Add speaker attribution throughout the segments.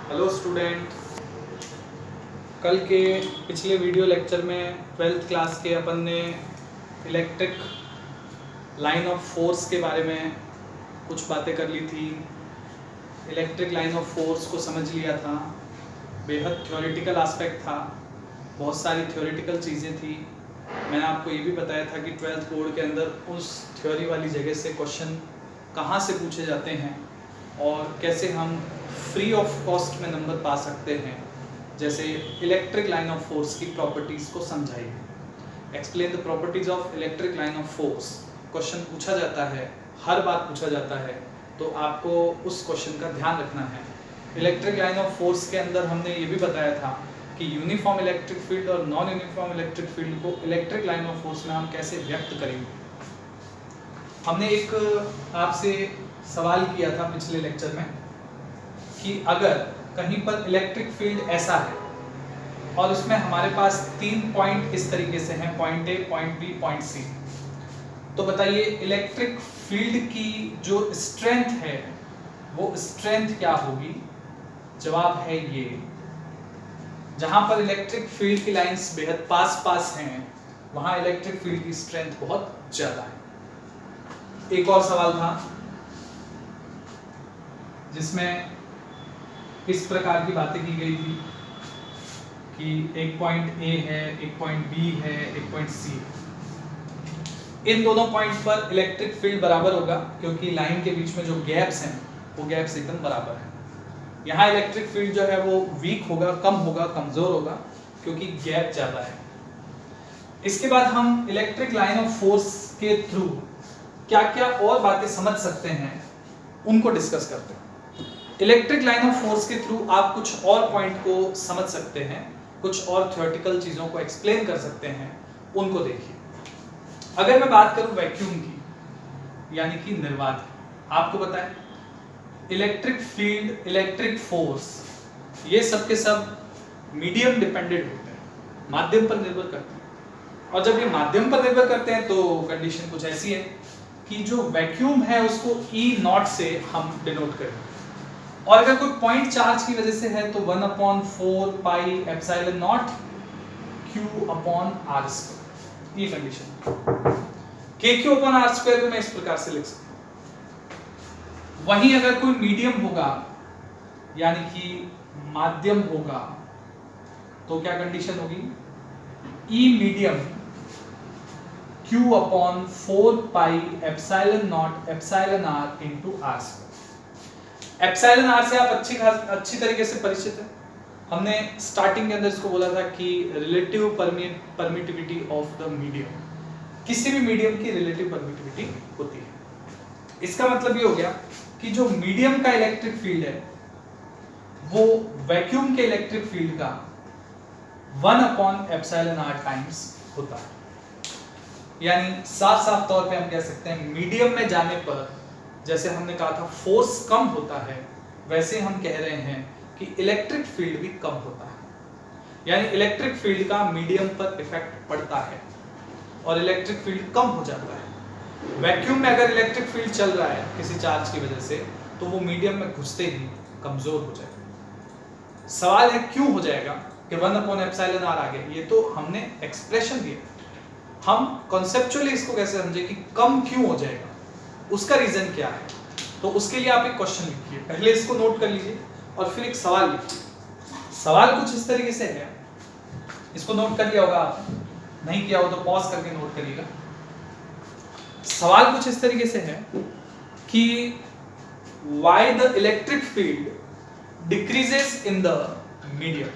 Speaker 1: Hello student, कल के पिछले वीडियो लेक्चर में 12th क्लास के अपन ने इलेक्ट्रिक लाइन ऑफ फोर्स के बारे में कुछ बातें कर ली थी। इलेक्ट्रिक लाइन ऑफ फोर्स को समझ लिया था। बेहद थ्योरेटिकल एस्पेक्ट था, बहुत सारी थ्योरेटिकल चीज़ें थी। मैंने आपको ये भी बताया था कि 12th बोर्ड के अंदर उस थ्योरी वाली जगह से क्वेश्चन कहाँ से पूछे जाते हैं और कैसे हम फ्री ऑफ कॉस्ट में नंबर पा सकते हैं। जैसे इलेक्ट्रिक लाइन ऑफ फोर्स की प्रॉपर्टीज़ को समझाइए, explain the properties of electric line of force. Question पूछा जाता है, हर बात पूछा जाता है, तो आपको उस क्वेश्चन का ध्यान रखना है। इलेक्ट्रिक लाइन ऑफ फोर्स के अंदर हमने ये भी बताया था कि यूनिफॉर्म इलेक्ट्रिक फील्ड और नॉन यूनिफॉर्म इलेक्ट्रिक फील्ड को इलेक्ट्रिक लाइन ऑफ फोर्स में हम कैसे व्यक्त करेंगे। हमने एक आपसे सवाल किया था पिछले लेक्चर में कि अगर कहीं पर इलेक्ट्रिक फील्ड ऐसा है और उसमें हमारे पास 3 पॉइंट इस तरीके से हैं, point A, point B, point C, तो बताइए इलेक्ट्रिक फील्ड की जो स्ट्रेंथ है वो स्ट्रेंथ क्या होगी। जवाब है ये, जहां पर इलेक्ट्रिक फील्ड की लाइंस बेहद पास पास हैं वहां इलेक्ट्रिक फील्ड की स्ट्रेंथ बहुत ज्यादा है। एक और सवाल था जिसमें इस प्रकार की बातें की गई थी कि एक पॉइंट ए है, एक पॉइंट बी है, एक पॉइंट सी है। इन दोनों पॉइंट पर इलेक्ट्रिक फील्ड बराबर होगा क्योंकि लाइन के बीच में जो गैप्स हैं वो गैप्स एकदम बराबर हैं। यहाँ इलेक्ट्रिक फील्ड जो है वो वीक होगा, कम होगा, कमजोर होगा क्योंकि गैप ज़्यादा है। इसके बाद हम इलेक्ट्रिक लाइन ऑफ फोर्स के थ्रू क्या क्या और बातें समझ सकते हैं उनको डिस्कस करते हैं। इलेक्ट्रिक लाइन ऑफ फोर्स के थ्रू आप कुछ और पॉइंट को समझ सकते हैं, कुछ और थ्योरेटिकल चीज़ों को एक्सप्लेन कर सकते हैं, उनको देखिए। अगर मैं बात करूं वैक्यूम की यानी कि निर्वात, आपको बताएं इलेक्ट्रिक फील्ड, इलेक्ट्रिक फोर्स, ये सब के सब मीडियम डिपेंडेंट होते हैं, माध्यम पर निर्भर करते हैं। और जब ये माध्यम पर निर्भर करते हैं तो कंडीशन कुछ ऐसी है कि जो वैक्यूम है उसको E0 से हम डिनोट करें, और अगर कोई पॉइंट चार्ज की वजह से है तो 1/4 पाई एप्सिलॉन नॉट Q/r², ये कंडीशन। KQ/r² को मैं इस प्रकार से लिख सकता हूं। वहीं अगर कोई मीडियम होगा यानी कि माध्यम होगा तो क्या कंडीशन होगी, E medium Q/4 pi epsilon not epsilon r into r²। Epsilon r से आप अच्छी तरीके से परिचित हैं। हमने स्टार्टिंग के अंदर इसको बोला था कि relative permittivity of the medium, किसी भी मीडियम की रिलेटिव परमिटिविटी होती है। इसका मतलब ये हो गया कि जो मीडियम का इलेक्ट्रिक फील्ड है वो वैक्यूम के इलेक्ट्रिक फील्ड का 1/εr टाइम्स होता है। यानी साफ साफ तौर पे हम कह सकते हैं मीडियम में जाने पर, जैसे हमने कहा था फोर्स कम होता है, वैसे हम कह रहे हैं कि इलेक्ट्रिक फील्ड भी कम होता है। यानी इलेक्ट्रिक फील्ड का मीडियम पर इफेक्ट पड़ता है और इलेक्ट्रिक फील्ड कम हो जाता है। वैक्यूम में अगर इलेक्ट्रिक फील्ड चल रहा है किसी चार्ज की वजह से तो वो मीडियम में घुसते ही कमजोर हो जाएगा। सवाल है क्यों हो जाएगा कि 1/εr आ गया, ये तो हमने एक्सप्रेशन दिया, हम कॉन्सेप्चुअली इसको कैसे समझे कि कम क्यों हो जाएगा, उसका रीजन क्या है। तो उसके लिए आप एक क्वेश्चन लिखिए, पहले इसको नोट कर लीजिए और फिर एक सवाल लिखिए। सवाल कुछ इस तरीके से है, इसको नोट कर लिया होगा आपने, नहीं किया हो तो पॉज करके नोट करिएगा। सवाल कुछ इस तरीके से है कि why the electric field decreases in the medium,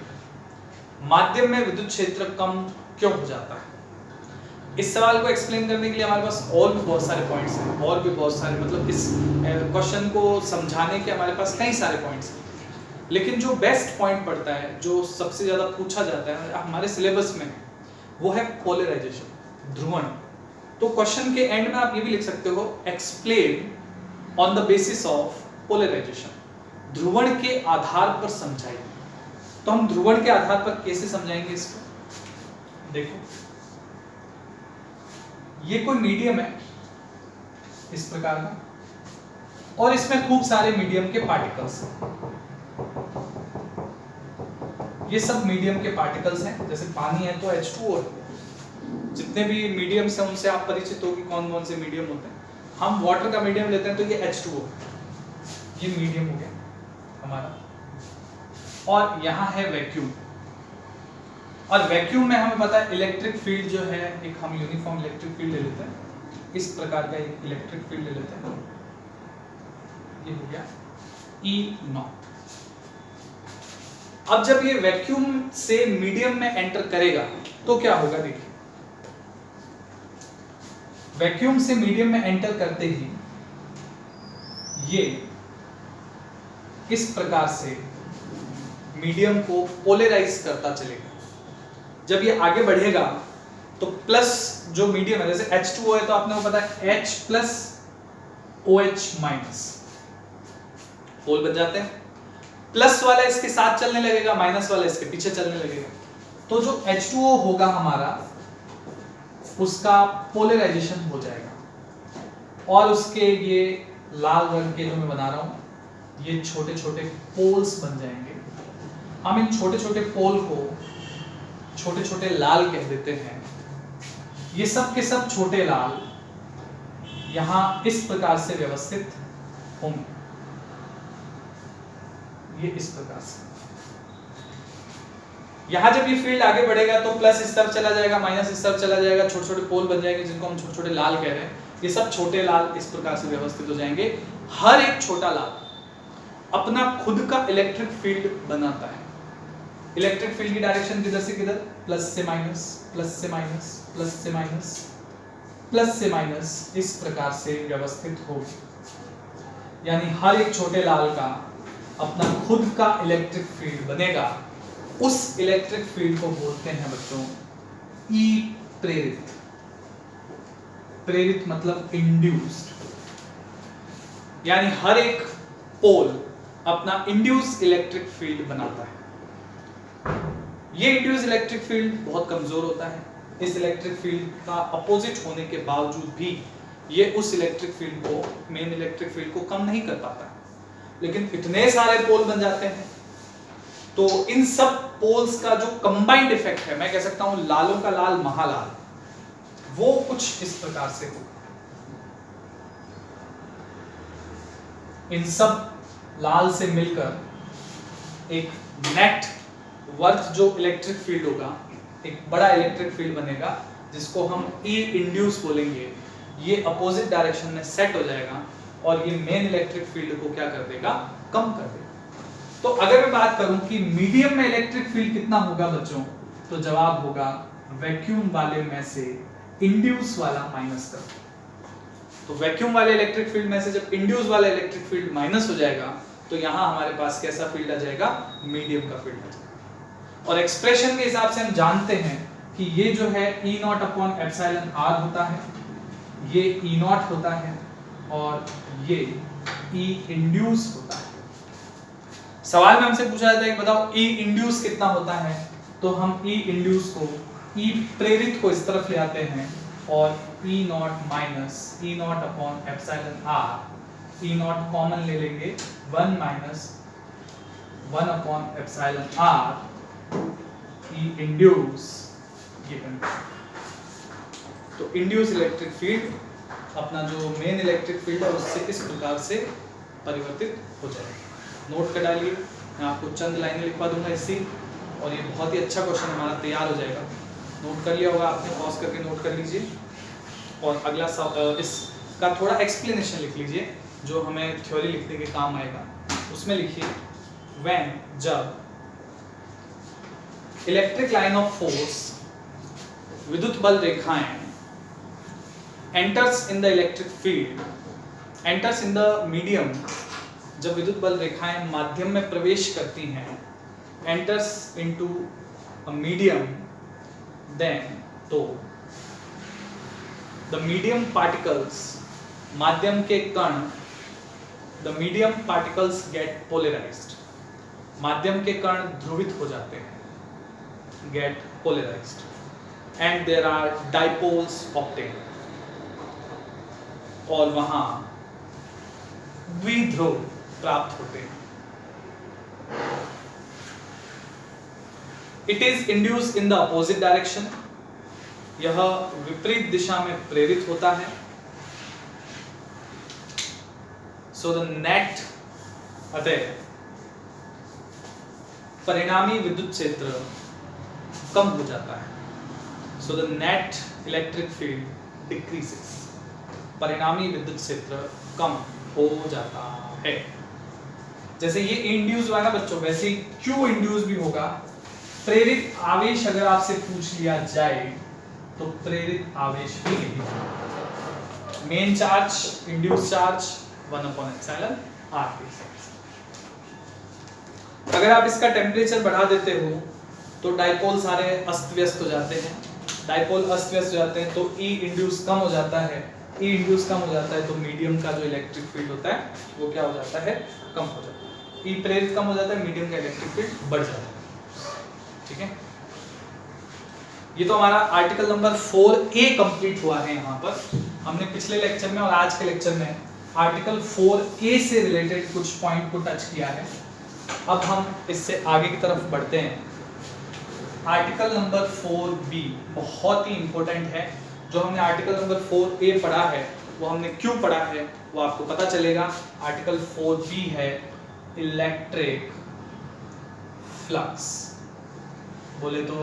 Speaker 1: माध्यम में विद्युत क्षेत्र कम क्यों हो जाता है। इस सवाल को एक्सप्लेन करने के लिए हमारे पास और भी बहुत सारे पॉइंट्स हैं, और भी बहुत सारे, मतलब इस क्वेश्चन को समझाने के हमारे पास कई सारे पॉइंट्स हैं, लेकिन जो बेस्ट पॉइंट पड़ता है, जो सबसे ज़्यादा पूछा जाता है हमारे सिलेबस में, वो है पोलराइजेशन, ध्रुवण। तो क्वेश्चन के एंड में आप ये भी लिख सकते हो, explain on the basis of polarisation, ध्रुवण के आधार पर समझाइए। तो हम ध्रुवण के आधार पर कैसे समझाएंगे इसको, देखो ये कोई मीडियम है इस प्रकार का और इसमें खूब सारे मीडियम के पार्टिकल्स हैं। ये सब मीडियम के पार्टिकल्स हैं। जैसे पानी है तो H2O है। जितने भी मीडियम्स हैं उनसे आप परिचित हो कि कौन कौन से मीडियम होते हैं। हम वाटर का मीडियम लेते हैं तो ये H2O, ये मीडियम हो गया हमारा। और यहाँ है वैक्यूम, और वैक्यूम में हमें पता है इलेक्ट्रिक फील्ड जो है, एक हम यूनिफॉर्म इलेक्ट्रिक फील्ड ले लेते हैं, इस प्रकार का एक इलेक्ट्रिक फील्ड ले लेते हैं, ये हो गया E0। अब जब ये वैक्यूम से मीडियम में एंटर करेगा तो क्या होगा, देखिए वैक्यूम से मीडियम में एंटर करते ही ये इस प्रकार से मीडियम को पोलराइज करता चलेगा। जब ये आगे बढ़ेगा तो प्लस जो मीडियम है, जैसे H2O है तो आपने को पता है H प्लस OH माइनस, पोल बन जाते हैं। प्लस वाला इसके साथ चलने लगेगा, माइनस वाला इसके पीछे चलने लगेगा। तो जो H2O होगा हमारा, उसका पोलराइजेशन हो जाएगा और उसके ये लाल रंग के जो मैं बना रहा हूं, ये छोटे छोटे पोल्स बन जाएंगे। हम इन छोटे छोटे पोल को छोटे छोटे लाल कह देते हैं। ये सब के सब छोटे लाल यहां इस प्रकार से व्यवस्थित होंगे, ये इस प्रकार से। यहां जब ये फील्ड आगे बढ़ेगा तो प्लस इस तरफ चला जाएगा, माइनस इस तरफ चला जाएगा, छोटे छोटे पोल बन जाएंगे जिनको हम छोटे छोटे लाल कह रहे हैं। ये सब छोटे लाल इस प्रकार से व्यवस्थित हो जाएंगे। हर एक छोटा लाल अपना खुद का इलेक्ट्रिक फील्ड बनाता है। इलेक्ट्रिक फील्ड की डायरेक्शन किधर से किधर, प्लस से माइनस, प्लस से माइनस, प्लस से माइनस, प्लस से माइनस, इस प्रकार से व्यवस्थित होगी। यानी हर एक छोटे लाल का अपना खुद का इलेक्ट्रिक फील्ड बनेगा। उस इलेक्ट्रिक फील्ड को बोलते हैं बच्चों ई प्रेरित। प्रेरित मतलब इंड्यूस्ड, यानी हर एक पोल अपना इंड्यूस इलेक्ट्रिक फील्ड बनाता है। ये इंड्यूस इलेक्ट्रिक फील्ड बहुत कमजोर होता है। इस इलेक्ट्रिक फील्ड का अपोजिट होने के बावजूद भी ये उस इलेक्ट्रिक फील्ड को, मेन इलेक्ट्रिक फील्ड को कम नहीं कर पाता, लेकिन इतने सारे पोल बन जाते हैं तो इन सब पोल्स का जो कंबाइंड इफेक्ट है, मैं कह सकता हूं लालों का लाल महालाल, वो कुछ इस प्रकार से हो। इन सब लाल से मिलकर एक नेट वर्थ जो इलेक्ट्रिक फील्ड होगा, एक बड़ा इलेक्ट्रिक फील्ड बनेगा जिसको हम ई इंड्यूस बोलेंगे। ये अपोजिट डायरेक्शन में सेट हो जाएगा और ये मेन इलेक्ट्रिक फील्ड को क्या कर देगा, कम कर देगा। तो अगर मैं बात करूं कि मीडियम में इलेक्ट्रिक फील्ड कितना होगा बच्चों, तो जवाब होगा वैक्यूम वाले में से इंड्यूस वाला माइनस कर। तो वैक्यूम वाले इलेक्ट्रिक फील्ड में से जब इंड्यूस वाला इलेक्ट्रिक फील्ड माइनस हो जाएगा तो यहां हमारे पास कैसा फील्ड आ जाएगा, मीडियम का फील्ड आ जाएगा। और एक्सप्रेशन के हिसाब से हम जानते हैं कि ये जो है E0 अपॉन एप्सिलॉन r होता है, ये E0 होता है और ये E इंड्यूस होता है। सवाल में हमसे पूछा जाता है कि बताओ E इंड्यूस कितना होता है, तो हम E इंड्यूस को, E प्रेरित को इस तरफ ले आते हैं और E0 minus E0 upon epsilon r, E0 common ले लेंगे, 1 minus 1 upon epsilon r E induce, ये तो इंड्यूस इलेक्ट्रिक फील्ड अपना जो मेन इलेक्ट्रिक फील्ड है उससे इस प्रकार से परिवर्तित हो जाएगा। नोट कर डालिए, मैं आपको चंद लाइनें लिखवा दूंगा इससे, और ये बहुत ही अच्छा क्वेश्चन हमारा तैयार हो जाएगा। नोट कर लिया होगा आपने, पॉज करके नोट कर लीजिए। और अगला इसका थोड़ा एक्सप्लेनेशन लिख लीजिए जो हमें थ्योरी लिखने के काम आएगा। उसमें लिखिए व्हेन, जब इलेक्ट्रिक लाइन ऑफ फोर्स, विद्युत बल रेखाएं enters in the electric field, enters in the medium, जब विद्युत बल रेखाएं माध्यम में प्रवेश करती हैं, enters into a medium, then तो द मीडियम पार्टिकल्स, माध्यम के कण, the medium particles get polarised, माध्यम के कण ध्रुवित हो जाते हैं, get polarized, and there are dipoles obtained, और वहां द्विध्रुव प्राप्त होते हैं। It is induce in the opposite direction, यह विपरीत दिशा में प्रेरित होता है। सो द नेट, अतः परिणामी विद्युत क्षेत्र कम हो जाता है। So the net electric field decreases, परिणामी विद्युत क्षेत्र कम हो जाता है। जैसे ये इंड्यूस हुआ ना बच्चों, वैसे ही क्यू इंड्यूस भी होगा। प्रेरित आवेश अगर आपसे पूछ लिया जाए तो प्रेरित आवेश भी लिखिए। Main charge, induced charge 1/ε r। अगर आप इसका टेम्परेचर बढ़ा देते हो तो डाइपोल सारे अस्त व्यस्त हो जाते हैं। डाइपोल अस्त व्यस्त हो जाते हैं तो ई इंड्यूस कम हो जाता है। ई इंड्यूस कम हो जाता है तो मीडियम का जो इलेक्ट्रिक फील्ड होता है वो क्या हो जाता है, कम हो जाता है। ई प्रेरित कम हो जाता है, मीडियम का इलेक्ट्रिक फील्ड बढ़ जाता है। ठीक है, ये तो हमारा आर्टिकल नंबर 4A कंप्लीट हुआ है। यहाँ पर हमने पिछले लेक्चर में और आज के लेक्चर में आर्टिकल 4A से रिलेटेड कुछ पॉइंट को टच किया है। अब हम इससे आगे की तरफ बढ़ते हैं। आर्टिकल नंबर 4B बहुत ही इंपॉर्टेंट है। जो हमने आर्टिकल नंबर 4A पढ़ा है वो हमने क्यों पढ़ा है वो आपको पता चलेगा। आर्टिकल 4B है इलेक्ट्रिक फ्लक्स, बोले तो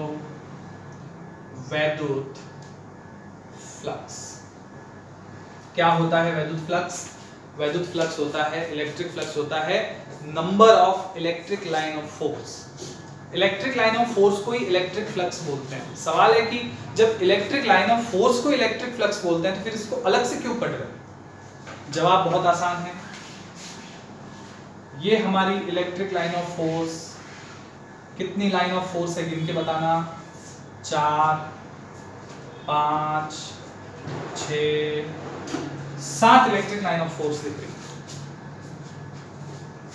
Speaker 1: वैद्युत फ्लक्स। क्या होता है वैद्युत फ्लक्स? वैद्युत फ्लक्स होता है, इलेक्ट्रिक फ्लक्स होता है number of electric line of force. Electric line of force को ही इलेक्ट्रिक फ्लक्स बोलते हैं। सवाल है कि जब इलेक्ट्रिक लाइन ऑफ फोर्स को इलेक्ट्रिक फ्लक्स बोलते हैं तो फिर इसको अलग से क्यों पढ़ रहे हैं? जवाब बहुत आसान है। ये हमारी इलेक्ट्रिक लाइन ऑफ फोर्स, कितनी लाइन ऑफ फोर्स है गिन के बताना, 4, 5, 6, 7 इलेक्ट्रिक लाइन ऑफ फोर्स दिख रही।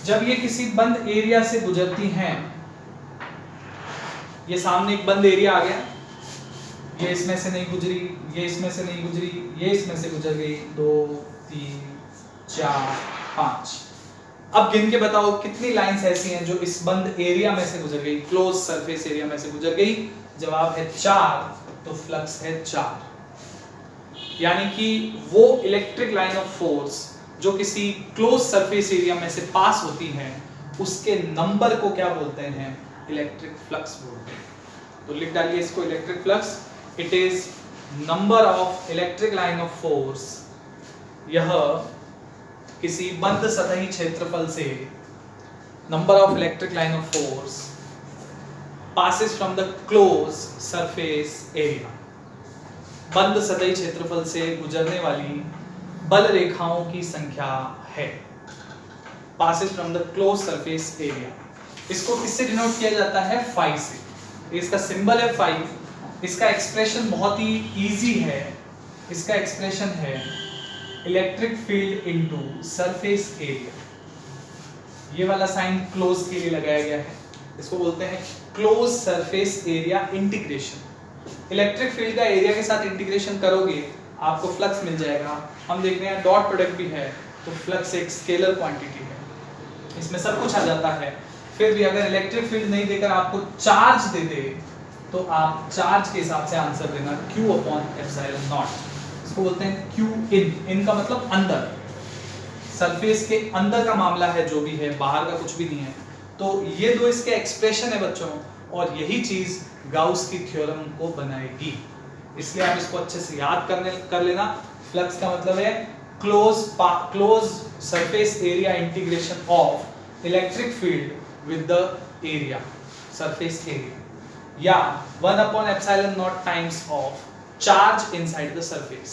Speaker 1: जब ये किसी बंद एरिया से गुजरती हैं, ये सामने एक बंद एरिया आ गया, ये इसमें से नहीं गुजरी, ये इसमें से नहीं गुजरी, ये इसमें से गुजर गई, 2, 3, 4, 5। अब गिन के बताओ कितनी लाइंस ऐसी हैं जो इस बंद एरिया में से गुजर गई, क्लोज सरफेस एरिया में से गुजर गई। जवाब है 4, तो फ्लक्स है 4। यानी कि वो इलेक्ट्रिक लाइन ऑफ फोर्स जो किसी क्लोज सरफेस एरिया में से पास होती है उसके नंबर को क्या बोलते हैं, इलेक्ट्रिक फ्लक्स बोलते हैं। तो लिख डालिए इसको, electric flux it is number of electric line of force. यह किसी बंद सतही क्षेत्रफल से, number of electric line of force passes from the close surface area। बंद सतही क्षेत्रफल से गुजरने वाली बल रेखाओं की संख्या है। passes from the close surface area। इसको किससे डिनोट किया जाता है, फाई से। इसका सिंबल है फाई। इसका एक्सप्रेशन बहुत ही इजी है। इसका एक्सप्रेशन है electric field into surface area. ये वाला साइन क्लोज के लिए लगाया गया है, इसको बोलते हैं close surface area integration. Electric field का एरिया के साथ इंटीग्रेशन करोगे आपको फ्लक्स मिल जाएगा। हम देख रहे हैं डॉट प्रोडक्ट भी है तो फ्लक्स एक स्केलर क्वांटिटी है, इसमें सब कुछ आ जाता है। फिर भी अगर इलेक्ट्रिक फील्ड नहीं देकर आपको चार्ज दे दे तो आप चार्ज के हिसाब से आंसर देना, Q/ε0। इसको बोलते हैं Q इन। इन का मतलब अंदर, सरफेस के अंदर का मामला है जो भी है, बाहर का कुछ भी नहीं है। तो ये दो इसके एक्सप्रेशन है बच्चों, और यही चीज गाउस की थ्योरम को बनाएगी। इसलिए आप इसको अच्छे से याद कर लेना। फ्लक्स का मतलब है close surface area integration of electric field with the area, surface area, या 1/ε0 times of charge inside the surface.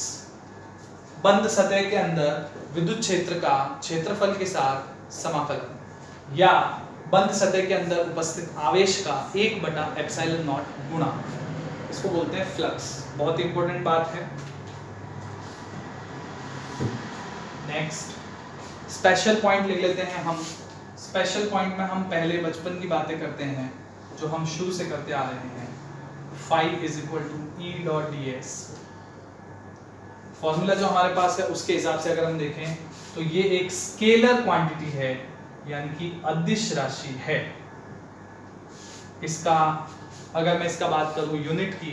Speaker 1: बंद सतह के अंदर विद्युत क्षेत्र का क्षेत्रफल के साथ समाकलन, या बंद सतह के अंदर उपस्थित आवेश का 1/ε0 गुणा, इसको बोलते हैं फ्लक्स। बहुत इंपॉर्टेंट बात है। नेक्स्ट स्पेशल पॉइंट लिख लेते हैं हम। स्पेशल पॉइंट में हम पहले बचपन की बातें करते हैं जो हम शुरू से करते आ रहे हैं। phi = E.ds। फॉर्मूला जो हमारे पास है उसके हिसाब से अगर हम देखें तो ये एक स्केलर क्वांटिटी है, यानी कि अदिश राशि है। इसका अगर मैं इसका बात करूं यूनिट की,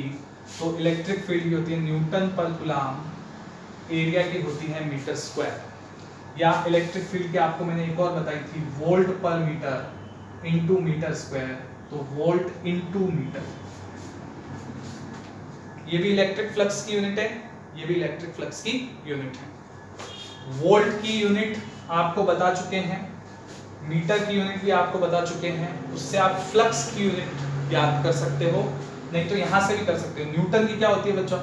Speaker 1: तो इलेक्ट्रिक फील्ड की होती है न्यूटन पर कूलम, एरिया की होती है मीटर स्क्वायर। या इलेक्ट्रिक फील्ड की आपको मैंने एक और बताई थी, वोल्ट पर मीटर इनटू मीटर स्क्वायर, तो वोल्ट इनटू मीटर। ये भी इलेक्ट्रिक फ्लक्स की यूनिट है, ये भी इलेक्ट्रिक फ्लक्स की यूनिट है। वोल्ट की यूनिट आपको बता चुके हैं, मीटर की यूनिट भी आपको बता चुके हैं, उससे आप फ्लक्स की यूनिट याद कर सकते हो, नहीं तो यहां से भी कर सकते हो। न्यूटन की क्या होती है बच्चों,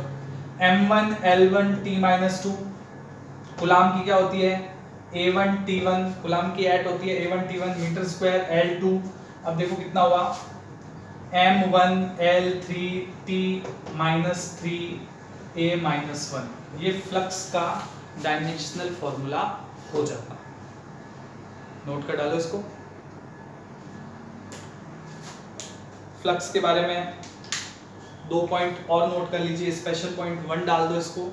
Speaker 1: m1 l1 t-2। कूलम की क्या होती है, a1 t1, कूलम की एट होती है a1 t1 metre square l2। अब देखो कितना हुआ, m1 l3 t-3 a-1। ये फ्लक्स का डायमेंशनल फॉर्मूला हो जाता है। नोट कर डालो इसको। फ्लक्स के बारे में 2 पॉइंट और नोट कर लीजिए। स्पेशल पॉइंट 1 डाल दो इसको,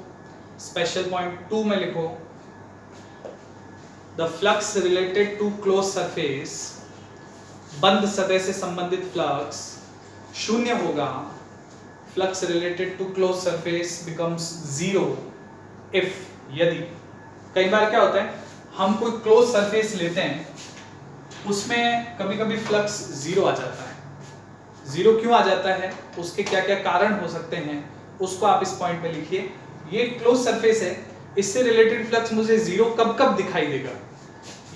Speaker 1: स्पेशल पॉइंट 2 में लिखो the flux related to close surface, बंद सतह से संबंधित फ्लक्स शून्य होगा। Flux related to close surface becomes zero if, यदि। कई बार क्या होता है, हम कोई क्लोज सरफेस लेते हैं, उसमें कभी कभी फ्लक्स जीरो आ जाता है। जीरो क्यों आ जाता है, उसके क्या क्या कारण हो सकते हैं, उसको आप इस पॉइंट पे लिखिए। ये क्लोज सरफेस है, इससे रिलेटेड फ्लक्स मुझे जीरो कब कब दिखाई देगा,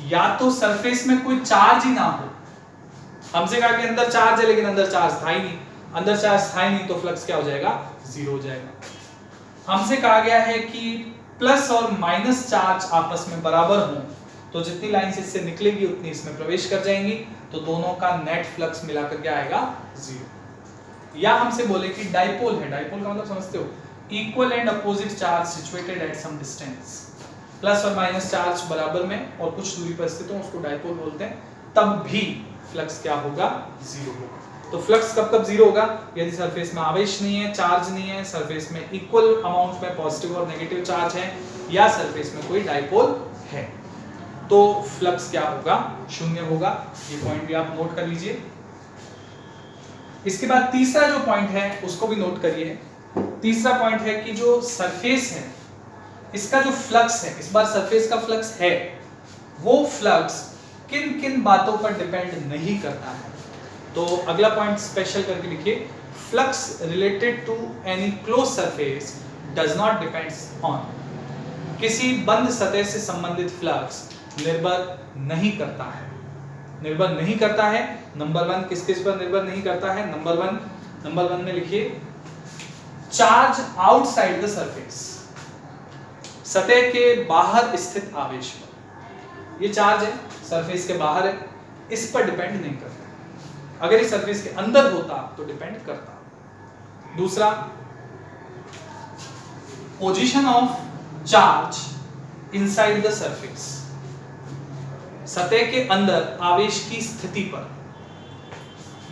Speaker 1: या तो सरफेस में कोई चार्ज ही ना हो। हमसे कहा कि अंदर चार्ज है लेकिन अंदर चार्ज था ही नहीं, अंदर चार्ज था ही नहीं, तो फ्लक्स क्या हो जाएगा, जीरो हो जाएगा। हमसे कहा गया है कि प्लस और माइनस चार्ज आपस में बराबर हों, तो जितनी लाइंस इससे निकलेगी उतनी इसमें प्रवेश कर जाएंगी, तो दोनों का नेट फ्लक्स मिलाकर क्या आएगा, जीरो। या हमसे बोले कि डाइपोल है, डाइपोल का मतलब समझते हो, equal and opposite charge situated at some distance, plus और माइनस चार्ज बराबर में और कुछ दूरी पर स्थित हो, उसको डाइपोल बोलते हैं। तब भी फ्लक्स क्या होगा, जीरो होगा। तो फ्लक्स कब कब जीरो होगा, यदि सरफेस में आवेश नहीं है, चार्ज नहीं है, सरफेस में इक्वल अमाउंट में पॉजिटिव और नेगेटिव चार्ज है, या सरफेस में कोई डाइपोल है, तो फ्लक्स क्या होगा, शून्य होगा। ये पॉइंट भी आप नोट कर लीजिए। इसके बाद तीसरा जो पॉइंट है उसको भी नोट करिए। तीसरा पॉइंट है कि जो सरफेस है, इसका जो फ्लक्स है, इस बार सरफेस का फ्लक्स है, वो फ्लक्स किन किन बातों पर डिपेंड नहीं करता है। तो अगला पॉइंट स्पेशल करके लिखिए, flux related to any close surface does not depends on, किसी बंद सतह से संबंधित फ्लक्स निर्भर नहीं करता है। निर्भर नहीं करता है, नंबर 1 किस किस पर निर्भर नहीं करता है, नंबर 1 में लिखिए चार्ज आउटसाइड द सरफेस, सतह के बाहर स्थित आवेश पर। ये चार्ज है, सरफेस के बाहर है, इस पर डिपेंड नहीं करता। अगर ये सरफेस के अंदर होता तो डिपेंड करता। दूसरा, position of charge inside the surface, सतह के अंदर आवेश की स्थिति पर।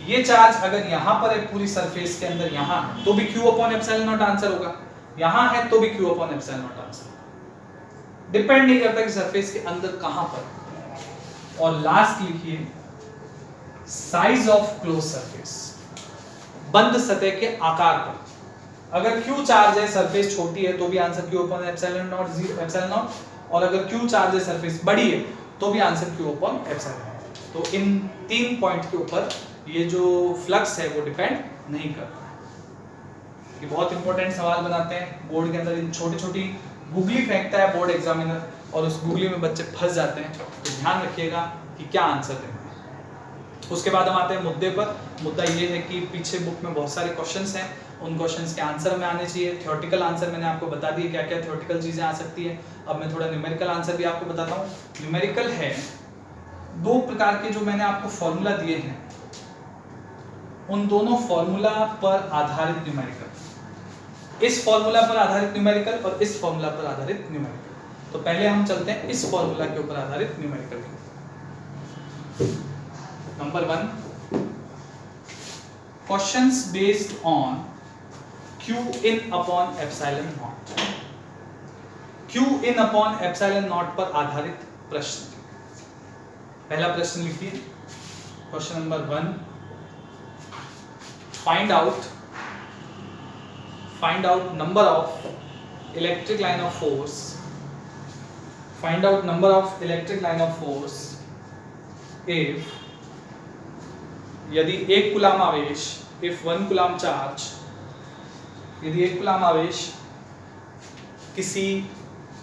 Speaker 1: ये चार्ज अगर यहां पर है पूरी सरफेस के अंदर, यहां तो भी Q upon epsilon not answer होगा, यहां है तो भी Q upon epsilon not answer. Depend नहीं करता कि सरफेस के अंदर कहां पर। और लास्ट लिखिए साइज ऑफ क्लोज सरफेस, बंद सतह के आकार पर। अगर Q चार्ज है, सरफेस छोटी है, तो भी answer Q upon epsilon not, epsilon not, और अगर Q चार्ज है, सरफेस बड़ी है, तो भी answer Q upon epsilon not. तो इन 3 पॉइंट के ऊपर ये जो फ्लक्स है वो डिपेंड नहीं करता है। ये बहुत इंपॉर्टेंट सवाल बनाते हैं बोर्ड के अंदर, इन छोटी छोटी गूगली फेंकता है बोर्ड एग्जामिनर, और उस गूगली में बच्चे फंस जाते हैं। तो ध्यान रखिएगा कि क्या आंसर देना है। उसके बाद हम आते हैं मुद्दे पर। मुद्दा ये है कि पीछे बुक में बहुत सारे क्वेश्चंस हैं, उन क्वेश्चंस के आंसर हमें आने चाहिए। थ्योरेटिकल आंसर मैंने आपको बता दिए क्या क्या थ्योरेटिकल चीज़ें आ सकती है। अब मैं थोड़ा न्यूमेरिकल आंसर भी आपको बताता हूँ। न्यूमेरिकल है 2 प्रकार के, जो मैंने आपको फॉर्मूला दिए हैं, उन दोनों फॉर्मूला पर आधारित न्यूमेरिकल, इस फॉर्मूला पर आधारित न्यूमेरिकल और इस फॉर्मूला पर आधारित न्यूमेरिकल। तो पहले हम चलते हैं इस फॉर्मूला के ऊपर आधारित numerical. Number 1, questions based on Q in upon epsilon not. Q in upon epsilon not पर आधारित प्रश्न। पहला प्रश्न लिखिए, question number 1, find out number of electric line of force, find out number of electric line of force if, यदि 1 coulomb आवेश, if 1 coulomb charge, यदि 1 coulomb आवेश किसी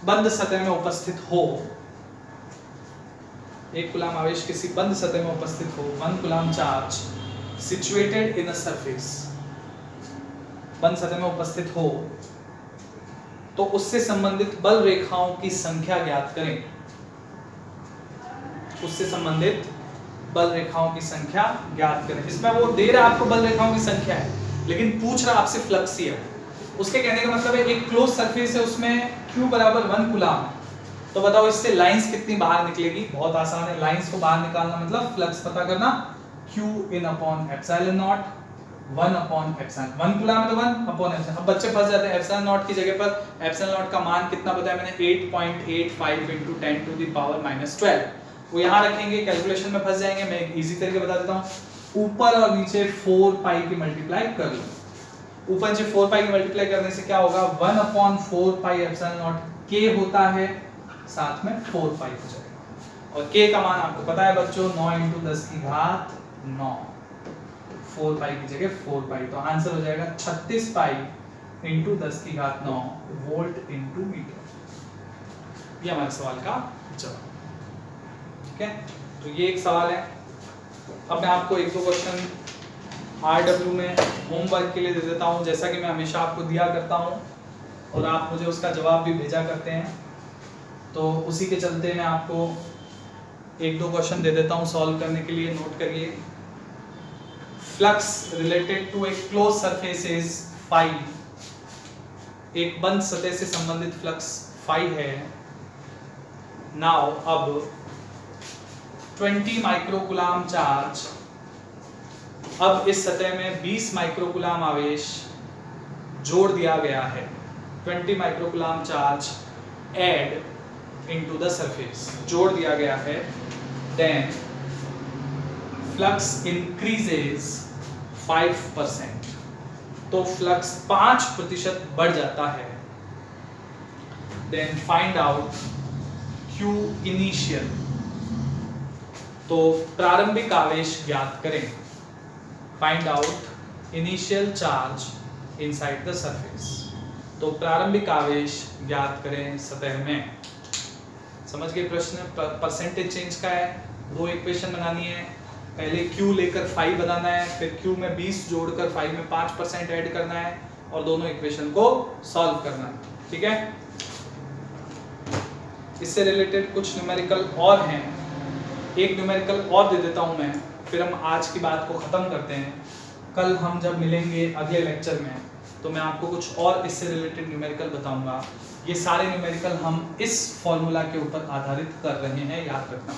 Speaker 1: बंद सतह में उपस्थित हो, 1 कूलाम आवेश किसी बंद सतह में उपस्थित हो, 1 coulomb charge situated in a surface, बंद सतह में उपस्थित हो, तो उससे संबंधित बल रेखाओं की संख्या ज्ञात करें, उससे संबंधित बल रेखाओं की संख्या ज्ञात करें। इसमें वो दे रहा आपको बल रेखाओं की संख्या है, लेकिन पूछ रहा आपसे फ्लक्स ही है। उसके कहने का मतलब है एक क्लोज सरफेस है, उसमें Q बराबर 1 कूलाम, तो बताओ इससे लाइंस कितनी बाहर निकलेगी। बहुत आसान है, लाइंस को बाहर निकालना मतलब फ्लक्स पता करना, Q in upon epsilon not 1 upon epsilon, 1 coulomb है तो 1 अपॉन एप्सिलॉन। अब बच्चे फंस जाते हैं, एप्सिलॉन नॉट की जगह पर एप्सिलॉन नॉट का मान कितना बताया मैंने, 8.85 × 10 टू द पावर -12, वो यहाँ रखेंगे, कैलकुलेशन में फंस जाएंगे। मैं एक इजी तरीके बता देता हूँ, ऊपर और नीचे 4 पाई की मल्टीप्लाई कर लो। ऊपर नीचे 4 पाई की मल्टीप्लाई करने से क्या होगा, 1 upon 4 pi epsilon not k होता है, साथ में 4 पाई हो जाएगा। और k का मान आपको पता है बच्चों, 9 × 10 की घात 9, 4 पाई की जगह 4 पाई, तो आंसर हो जाएगा 36 पाई × 10 की घात 9 वोल्ट × मीटर। ये हमारे सवाल का जवाब। ठीक है, तो ये एक सवाल है। अब मैं आपको 1-2 क्वेश्चन RW में होमवर्क के लिए दे देता हूँ, जैसा कि मैं हमेशा आपको दिया करता हूँ और आप मुझे उसका जवाब भी भेजा करते हैं, तो उसी के चलते मैं आपको 1-2 क्वेश्चन दे देता हूँ सॉल्व करने के लिए। नोट करिए, flux related to a close surface is phi, एक बंद सतह से संबंधित फ्लक्स फाई है। नाउ अब 20 माइक्रोकूलाम चार्ज, अब इस सतह में 20 माइक्रोकूलाम आवेश जोड़ दिया गया है, 20 microcoulomb charge add into the surface, जोड़ दिया गया है, देन फ्लक्स इंक्रीजेस 5%, तो फ्लक्स 5% बढ़ जाता है। Then find out Q initial, तो प्रारंभिक आवेश ज्ञात करें, find out initial charge inside the surface, तो प्रारंभिक आवेश ज्ञात करें सतह में। समझ गए प्रश्न? परसेंटेज चेंज का है, 2 इक्वेशन बनानी है, पहले Q लेकर फाई बनाना है, फिर Q में 20 जोड़कर फाई में 5% ऐड करना है और दोनों इक्वेशन को सॉल्व करना है। ठीक है, इससे रिलेटेड कुछ न्यूमेरिकल और हैं, एक न्यूमेरिकल और दे देता हूं मैं, फिर हम आज की बात को ख़त्म करते हैं। कल हम जब मिलेंगे अगले लेक्चर में, तो मैं आपको कुछ और इससे रिलेटेड न्यूमेरिकल बताऊंगा। ये सारे न्यूमेरिकल हम इस फॉर्मूला के ऊपर आधारित कर रहे हैं, याद रखना।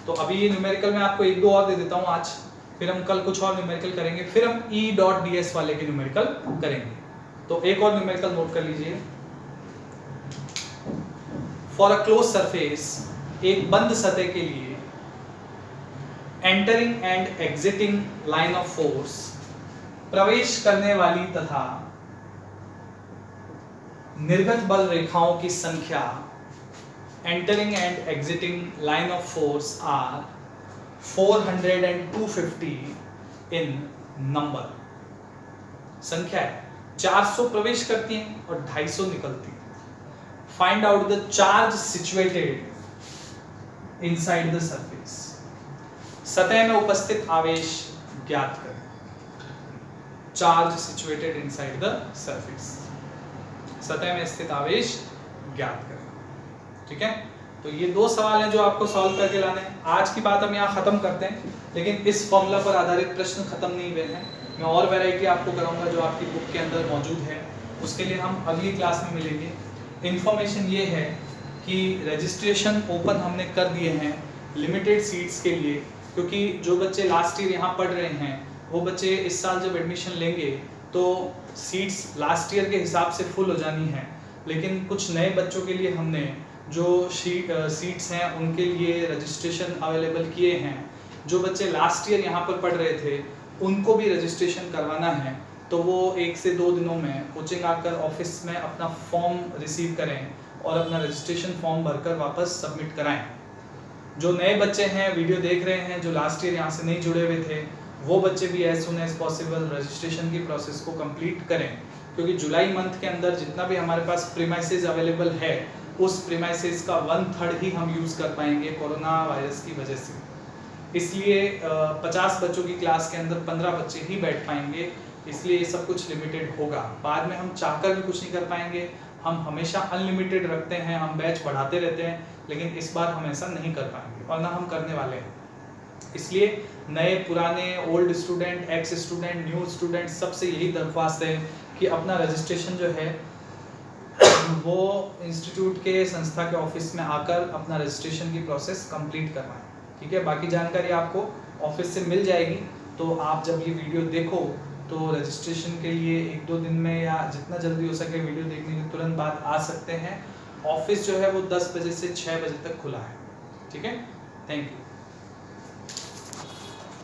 Speaker 1: तो अभी ये न्यूमेरिकल मैं आपको 1-2 और दे देता हूँ आज, फिर हम कल कुछ और न्यूमेरिकल करेंगे, फिर हम E.ds वाले के न्यूमेरिकल करेंगे। तो एक और न्यूमेरिकल नोट कर लीजिए, फॉर अ क्लोज सरफेस, एक बंद सतह के लिए entering and exiting line of force, प्रवेश करने वाली तथा निर्गत बल रेखाओं की संख्या, entering and exiting line of force are 400 and 250 in number. संख्या है 400 प्रवेश करती हैं और 250 निकलती हैं। Find out the charge situated inside the surface, सतह में उपस्थित आवेश ज्ञात करें, charge situated inside the surface, सतह में स्थित आवेश ज्ञात करें। ठीक है, तो ये 2 सवाल हैं जो आपको सॉल्व करके लाने हैं। आज की बात हम यहाँ खत्म करते हैं, लेकिन इस फॉर्मूला पर आधारित प्रश्न खत्म नहीं हुए हैं। मैं और वैरायटी आपको कराऊंगा जो आपकी बुक के अंदर मौजूद है, उसके लिए हम अगली क्लास में मिलेंगे। इन्फॉर्मेशन ये है कि रजिस्ट्रेशन ओपन हमने कर दिए हैं लिमिटेड सीट्स के लिए, क्योंकि जो बच्चे लास्ट ईयर यहाँ पढ़ रहे हैं वो बच्चे इस साल जब एडमिशन लेंगे तो सीट्स लास्ट ईयर के हिसाब से फुल हो जानी है, लेकिन कुछ नए बच्चों के लिए हमने जो सीट्स हैं उनके लिए रजिस्ट्रेशन अवेलेबल किए हैं। जो बच्चे लास्ट ईयर यहाँ पर पढ़ रहे थे उनको भी रजिस्ट्रेशन करवाना है तो वो 1 से 2 दिनों में कोचिंग आकर ऑफिस में अपना फॉर्म रिसीव करें और अपना रजिस्ट्रेशन फॉर्म भरकर वापस सबमिट कराएं। जो नए बच्चे हैं वीडियो देख रहे हैं, जो लास्ट ईयर यहाँ से नहीं जुड़े हुए थे, वो बच्चे भी as soon as possible registration की प्रोसेस को कंप्लीट करें, क्योंकि जुलाई मंथ के अंदर जितना भी हमारे पास प्रीमाइसेस अवेलेबल है उस प्रीमाइसेस का 1/3 ही हम यूज़ कर पाएंगे कोरोना वायरस की वजह से। इसलिए 50 बच्चों की क्लास के अंदर 15 बच्चे ही बैठ पाएंगे, इसलिए ये सब कुछ लिमिटेड होगा। बाद में हम चाहकर भी कुछ नहीं कर पाएंगे। हम हमेशा अनलिमिटेड रखते हैं, हम बैच बढ़ाते रहते हैं, लेकिन इस बार हम ऐसा नहीं कर पाएंगे और ना हम करने वाले हैं। इसलिए नए पुराने old student, x student, new student सबसे यही दरख्वास्त है कि अपना रजिस्ट्रेशन जो है वो इंस्टीट्यूट के संस्था के ऑफिस में आकर अपना रजिस्ट्रेशन की प्रोसेस कंप्लीट करवाएं। ठीक है, बाकी जानकारी आपको ऑफिस से मिल जाएगी। तो आप जब ये वीडियो देखो तो रजिस्ट्रेशन के लिए 1-2 दिन में या जितना जल्दी हो सके वीडियो देखने के तुरंत बाद आ सकते हैं। ऑफिस जो है वो 10 बजे से 6 बजे तक खुला है। ठीक है, थैंक यू।